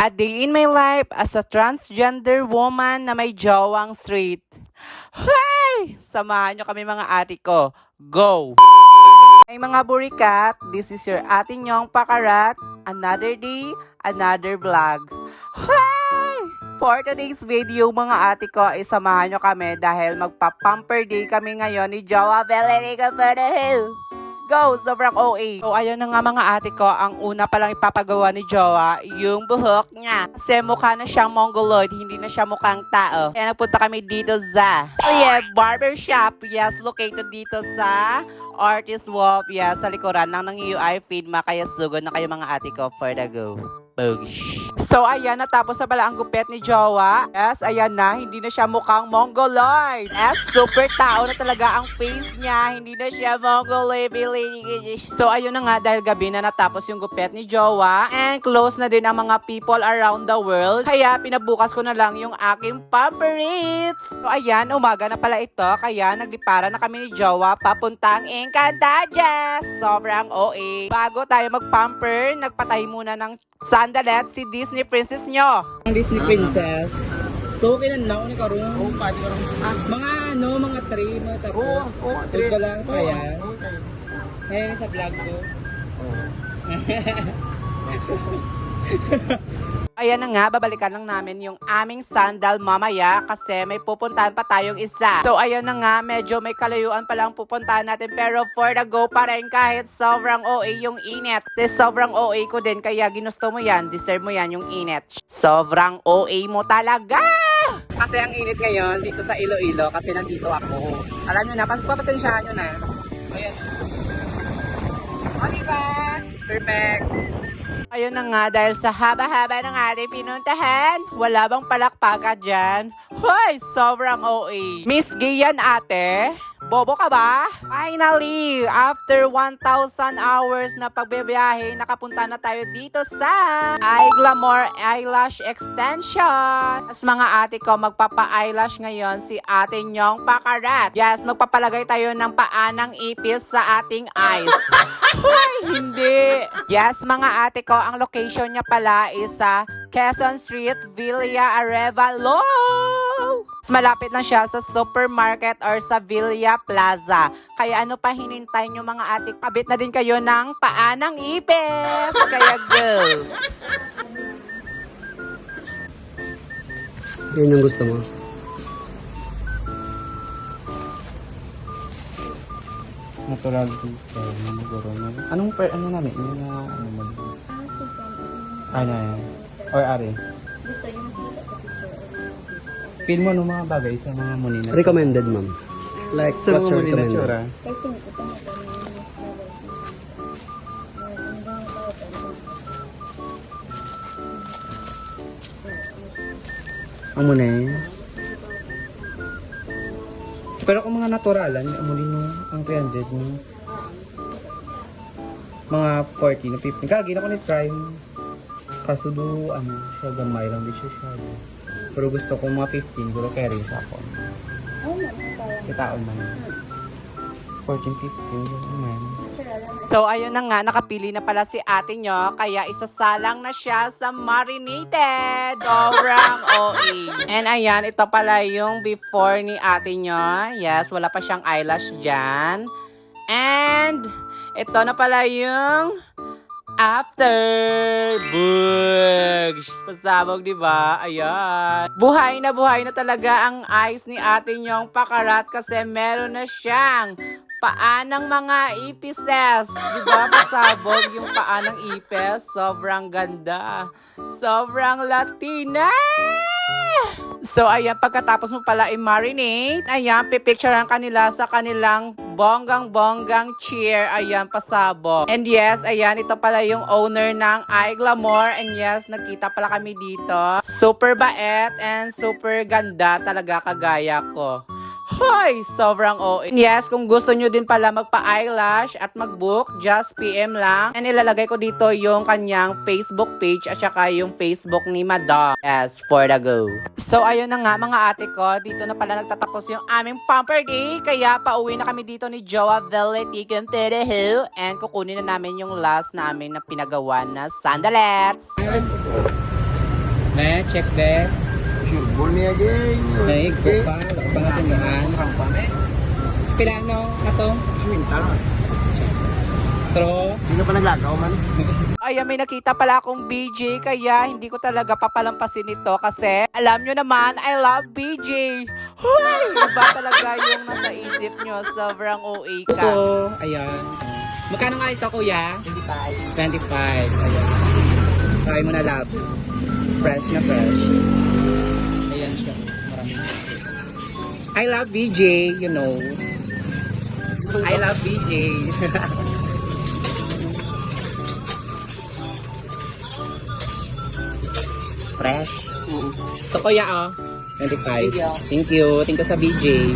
A day in my life as a transgender woman na may jowang straight. Hey! Samahan nyo kami mga ate ko. Go! Ay mga burikat, this is your ate nyong pakarat. Another day, another vlog. Hey! For today's video mga ate ko, isamahan nyo kami dahil magpa-pamper day kami ngayon ni Jowa Velerica for the Hill. Go! Sobrang OA. So, ayun na nga mga ate ko, ang una palang ipapagawa ni Jowa, yung buhok niya. Kasi mukha na siyang mongoloid, hindi na siya mukhang tao. Kaya nagpunta kami dito sa, barbershop. Yes, located dito sa Artist Wolf. Yes, sa likuran ng UI Feedma. Kaya sugod na kayo mga ate ko for the go. Bogish. So, ayan, natapos na pala ang gupit ni Jowa. Yes, ayan na, hindi na siya mukhang mongoloid. Yes, super tao na talaga ang face niya. Hindi na siya mongoloid. So, ayun na nga, dahil gabi na natapos yung gupit ni Jowa. And close na din ang mga people around the world. Kaya, pinabukas ko na lang yung aking pampers. So, ayan, umaga na pala ito. Kaya, naglipara na kami ni Jowa papuntang Encantadia. Sobrang OA. Bago tayo mag-pamper, nagpatay muna ng sandalet si Disney princess nyo. Ang Disney princess. So, kinanaw ni Karong. Oo, pati Karong. Mga 3, mga tapos. Oo, 3. Ito lang kaya. Kaya sa vlog ko. Ayan na nga, babalikan lang namin yung aming sandal mamaya kasi may pupuntahan pa tayong isa. So, ayan na nga, medyo may kalayuan pa lang pupuntahan natin pero for the go pa rin kahit sobrang OA yung init. Kasi sobrang OA ko din kaya ginusto mo yan, deserve mo yan yung init. Sobrang OA mo talaga! Kasi ang init ngayon dito sa Iloilo kasi nandito ako. Alam nyo na, papasensyahan nyo na. Ayan. O, diba? Perfect. Ayun na nga, dahil sa haba-haba ng ating pinuntahan, wala bang palakpakan dyan? Hoy, sobrang OA. Miss Gay yan ate? Bobo ka ba? Finally, after 1,000 hours na pagbibiyahe, nakapunta na tayo dito sa iGlamour Eyelash Extension. As mga ate ko, magpapa-eyelash ngayon si ate nyong pakarat. Yes, magpapalagay tayo ng paanang ipis sa ating eyes. Ay, hindi. Yes, mga ate ko, ang location niya pala is sa Quezon Street, Villa Arevalo. Malapit lang siya sa supermarket or sa Villa Plaza. Kaya ano pa hinintay nyo mga ate? Kabit na din kayo ng paanang ipis. Kaya go. Yan yung gusto mo. Natural dito. Anong ano namin? Yung ano mo? Ano yan? Or ari? Gusto nyo mas kita sa picture. Feel mo mga bagay sa mga muni na. Recommended, ma'am. Like, Sa what's mga your muni na recommended? tsura. Kasi ito na ito na mas Ang muna eh. Pero kung mga naturalan, muli no, ang 300 mo. Mga 40 na 50. Kagi na ko ni-try. Kaso do, siya gamay lang di siya. Pero gusto ko mga 15, pero carry sa ako. Oo naman parang. Kitaon man. 14, 15, man. So, ayun na nga, nakapili na pala si ate nyo, kaya isasalang na siya sa marinated. Sobrang OA. And ayan, ito pala yung before ni ate nyo. Yes, wala pa siyang eyelash dyan. And, ito na pala yung after. Bugs! Pasabog, diba? Ayan. Buhay na talaga ang eyes ni ate nyong pakarat kasi meron na siyang paanang mga ipises. Diba? Pasabog yung paanang ipis. Sobrang ganda. Sobrang Latina. So, ayan, pagkatapos mo pala i-marinate, ayan, pipicturean kanila sa kanilang bonggang-bonggang chair. Ayan, pasabog. And yes, ayan, ito pala yung owner ng iGlamour. And yes, nagkita pala kami dito. Super bait and super ganda talaga kagaya ko. Hoy! Sobrang OA. Yes, kung gusto nyo din pala magpa-eyelash at mag-book, just PM lang. And ilalagay ko dito yung kanyang Facebook page at saka yung Facebook ni Madam. Yes, for the go. So, ayun na nga mga ate ko. Dito na pala nagtatapos yung aming pamper day. Kaya pauwi na kami dito ni Jowa Velerica for the Hill. And kukunin na namin yung last namin na pinagawa na sandalets. Eh, check there. Sure, bol niya geng. Ay, go pa. Wala pa nga tindahan. Pilano na to? Swinta. Tro. Hindi ka pa naglagaw man. Ay, may nakita pala akong BJ, kaya hindi ko talaga papalampasin ito kasi alam nyo naman, I love BJ. Huy! Iba talaga yung nasa isip nyo. Sobrang OA ka. Ito. Ayan. Magkano nga ito, kuya? 25. 25. Ayan. Try mo na, love. Fresh na fresh. Ayan siya. Maraming. I love BJ, you know. I love BJ. Fresh. Ito, kuya, oh. 25. Thank you. Thank you sa BJ.